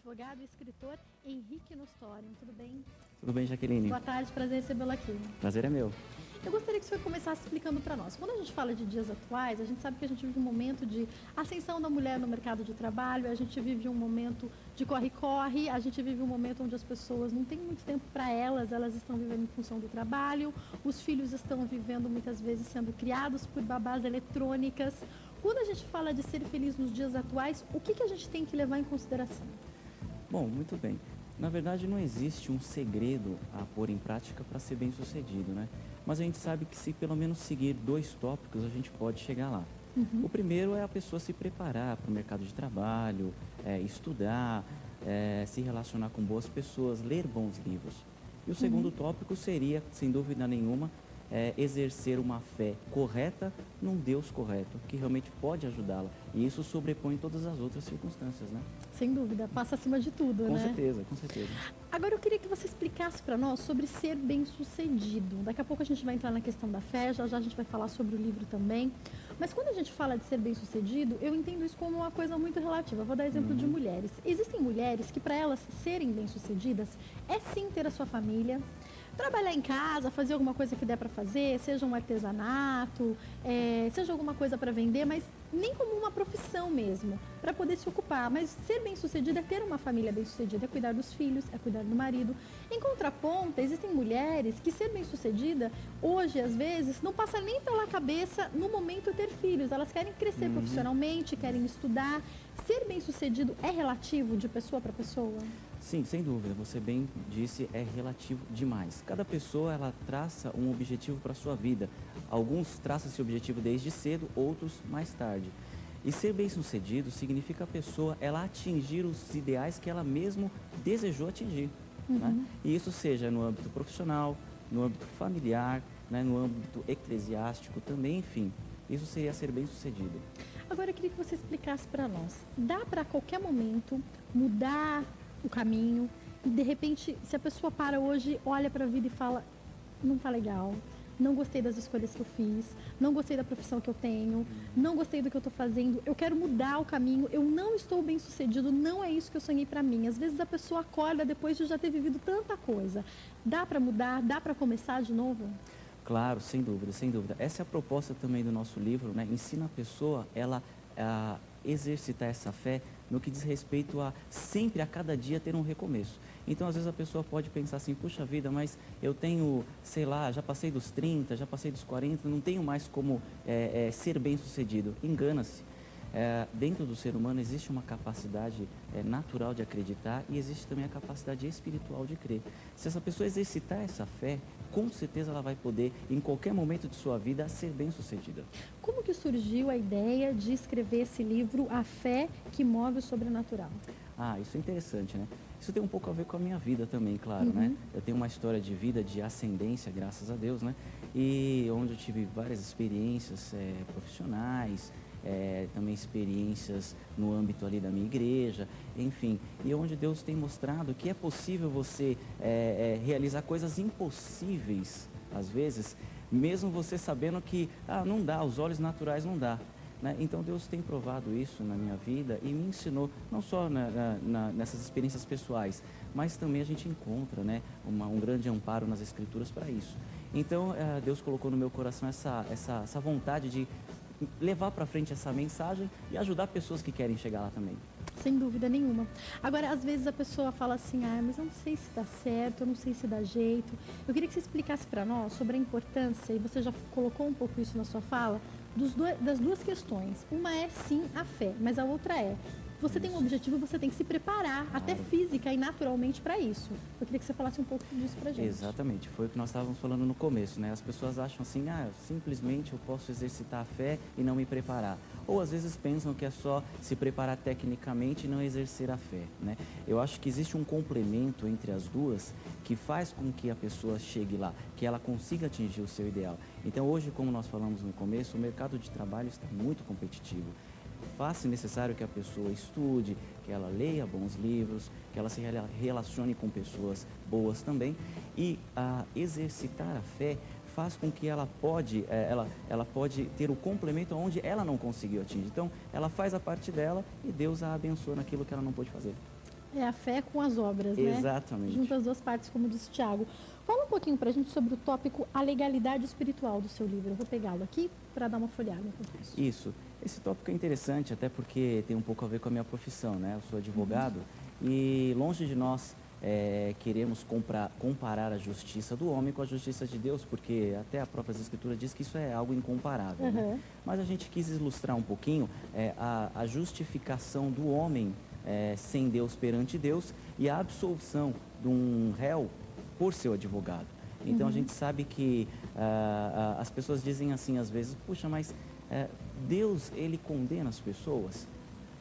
advogado e escritor Henrique Nostorium. Tudo bem? Tudo bem, Jaqueline? Boa tarde, prazer recebê-lo aqui. Prazer é meu. Eu gostaria que o senhor começasse explicando para nós. Quando a gente fala de dias atuais, a gente sabe que a gente vive um momento de ascensão da mulher no mercado de trabalho, a gente vive um momento de corre-corre, a gente vive um momento onde as pessoas não têm muito tempo para elas estão vivendo em função do trabalho, os filhos estão vivendo muitas vezes sendo criados por babás eletrônicas. Quando a gente fala de ser feliz nos dias atuais, o que a gente tem que levar em consideração? Bom, muito bem. Na verdade, não existe um segredo a pôr em prática para ser bem sucedido, né? Mas a gente sabe que se pelo menos seguir 2 tópicos, a gente pode chegar lá. O primeiro é a pessoa se preparar para o mercado de trabalho, estudar, se relacionar com boas pessoas, ler bons livros. E o segundo tópico seria, sem dúvida nenhuma, exercer uma fé correta num Deus correto, que realmente pode ajudá-la. E isso sobrepõe todas as outras circunstâncias, né? Sem dúvida, passa acima de tudo, Com né? certeza, com certeza. Agora eu queria que você explicasse para nós sobre ser bem-sucedido. Daqui a pouco a gente vai entrar na questão da fé, já a gente vai falar sobre o livro também. Mas quando a gente fala de ser bem-sucedido, eu entendo isso como uma coisa muito relativa. Eu vou dar exemplo de mulheres. Existem mulheres que para elas serem bem-sucedidas é sim ter a sua família, trabalhar em casa, fazer alguma coisa que der para fazer, seja um artesanato, seja alguma coisa para vender, mas nem como uma profissão mesmo, para poder se ocupar. Mas ser bem-sucedida é ter uma família bem-sucedida, é cuidar dos filhos, é cuidar do marido. Em contraponto, existem mulheres que ser bem-sucedida, hoje, às vezes, não passa nem pela cabeça no momento ter filhos. Elas querem crescer profissionalmente, querem estudar. Ser bem-sucedido é relativo de pessoa para pessoa? Sim, sem dúvida, você bem disse, é relativo demais. Cada pessoa, ela traça um objetivo para a sua vida. Alguns traçam esse objetivo desde cedo, outros mais tarde. E ser bem-sucedido significa a pessoa, ela atingir os ideais que ela mesmo desejou atingir. Né? E isso seja no âmbito profissional, no âmbito familiar, né? No âmbito eclesiástico também, enfim. Isso seria ser bem-sucedido. Agora eu queria que você explicasse para nós. Dá para a qualquer momento mudar o caminho e de repente, se a pessoa para hoje, olha para a vida e fala, não tá legal, não gostei das escolhas que eu fiz, não gostei da profissão que eu tenho, não gostei do que eu estou fazendo, eu quero mudar o caminho, eu não estou bem sucedido, não é isso que eu sonhei para mim. Às vezes a pessoa acorda depois de já ter vivido tanta coisa. Dá para mudar? Dá para começar de novo? Claro, sem dúvida, sem dúvida. Essa é a proposta também do nosso livro, né? Ensina a pessoa, ela a exercitar essa fé no que diz respeito a sempre, a cada dia, ter um recomeço. Então, às vezes a pessoa pode pensar assim, puxa vida, mas eu tenho, sei lá, já passei dos 30, já passei dos 40, não tenho mais como ser bem-sucedido. Engana-se. Dentro do ser humano existe uma capacidade natural de acreditar e existe também a capacidade espiritual de crer. Se essa pessoa exercitar essa fé, com certeza ela vai poder, em qualquer momento de sua vida, ser bem-sucedida. Como que surgiu a ideia de escrever esse livro, A Fé que Move o Sobrenatural? Isso é interessante, né? Isso tem um pouco a ver com a minha vida também, claro, né? Eu tenho uma história de vida, de ascendência, graças a Deus, né? E onde eu tive várias experiências profissionais, também experiências no âmbito ali da minha igreja, enfim, e onde Deus tem mostrado que é possível você realizar coisas impossíveis, às vezes, mesmo você sabendo que não dá, aos olhos naturais não dá. Né? Então Deus tem provado isso na minha vida e me ensinou, não só nessas experiências pessoais, mas também a gente encontra, né, um grande amparo nas Escrituras para isso. Então Deus colocou no meu coração essa vontade de levar para frente essa mensagem e ajudar pessoas que querem chegar lá também. Sem dúvida nenhuma. Agora, às vezes a pessoa fala assim, mas eu não sei se dá certo, eu não sei se dá jeito. Eu queria que você explicasse para nós sobre a importância, e você já colocou um pouco isso na sua fala, das duas questões. Uma é sim a fé, mas a outra é, você tem um objetivo, você tem que se preparar, até física e naturalmente, para isso. Eu queria que você falasse um pouco disso pra gente. Exatamente, foi o que nós estávamos falando no começo, né? As pessoas acham assim, simplesmente eu posso exercitar a fé e não me preparar. Ou às vezes pensam que é só se preparar tecnicamente e não exercer a fé, né? Eu acho que existe um complemento entre as duas que faz com que a pessoa chegue lá, que ela consiga atingir o seu ideal. Então hoje, como nós falamos no começo, o mercado de trabalho está muito competitivo. Faz-se necessário que a pessoa estude, que ela leia bons livros, que ela se relacione com pessoas boas também. E exercitar a fé faz com que ela pode ter o complemento onde ela não conseguiu atingir. Então, ela faz a parte dela e Deus a abençoa naquilo que ela não pôde fazer. É a fé com as obras, né? Exatamente. Junta as duas partes, como disse o Tiago. Fala um pouquinho para a gente sobre o tópico A Legalidade Espiritual do seu livro. Eu vou pegá-lo aqui para dar uma folhada. Isso. Esse tópico é interessante, até porque tem um pouco a ver com a minha profissão, né? Eu sou advogado e longe de nós queremos comparar a justiça do homem com a justiça de Deus, porque até a própria Escritura diz que isso é algo incomparável. Né? Mas a gente quis ilustrar um pouquinho a justificação do homem sem Deus perante Deus e a absolvição de um réu por seu advogado. Então a gente sabe que as pessoas dizem assim às vezes, puxa, mas Deus, ele condena as pessoas?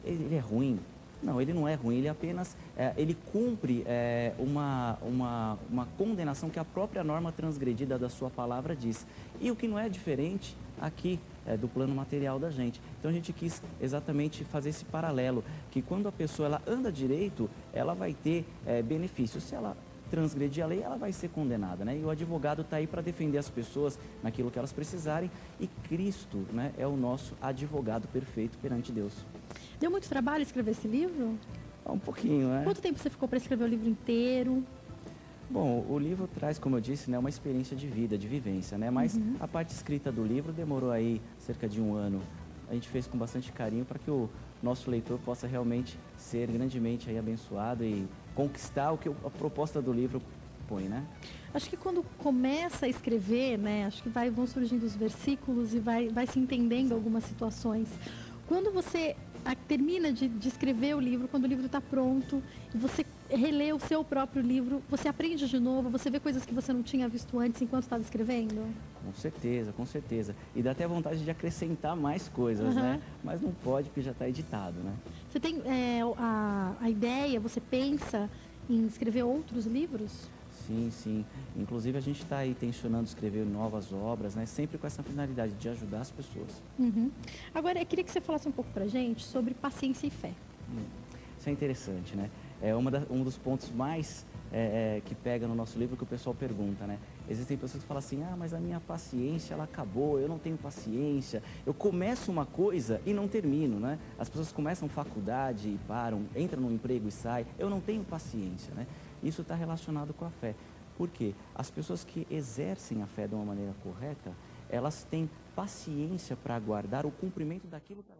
Ele é ruim? Não, ele não é ruim, ele apenas ele cumpre uma condenação que a própria norma transgredida da sua palavra diz. E o que não é diferente aqui do plano material da gente. Então a gente quis exatamente fazer esse paralelo, que quando a pessoa ela anda direito, ela vai ter benefícios. Se ela transgredir a lei, ela vai ser condenada, né? E o advogado está aí para defender as pessoas naquilo que elas precisarem, e Cristo, né, é o nosso advogado perfeito perante Deus. Deu muito trabalho escrever esse livro? Um pouquinho, né? Quanto tempo você ficou para escrever o livro inteiro? Bom, o livro traz, como eu disse, né, uma experiência de vida, de vivência, né? Mas a parte escrita do livro demorou aí cerca de 1 ano. A gente fez com bastante carinho para que o nosso leitor possa realmente ser grandemente aí abençoado e conquistar o que a proposta do livro põe, né? Acho que quando começa a escrever, né, acho que vão surgindo os versículos e vai se entendendo algumas situações. Quando você termina de escrever o livro, quando o livro está pronto, e você relê o seu próprio livro, você aprende de novo, você vê coisas que você não tinha visto antes enquanto estava escrevendo? Com certeza, com certeza. E dá até vontade de acrescentar mais coisas, né? Mas não pode, porque já está editado, né? Você tem a ideia, você pensa em escrever outros livros? Sim, sim. Inclusive a gente está aí tensionando escrever novas obras, né? Sempre com essa finalidade de ajudar as pessoas. Agora, eu queria que você falasse um pouco para a gente sobre paciência e fé. Isso é interessante, né? É um dos pontos mais que pega no nosso livro que o pessoal pergunta, né? Existem pessoas que falam assim, mas a minha paciência, ela acabou, eu não tenho paciência. Eu começo uma coisa e não termino, né? As pessoas começam faculdade e param, entram no emprego e saem. Eu não tenho paciência, né? Isso está relacionado com a fé. Por quê? As pessoas que exercem a fé de uma maneira correta, elas têm paciência para aguardar o cumprimento daquilo que elas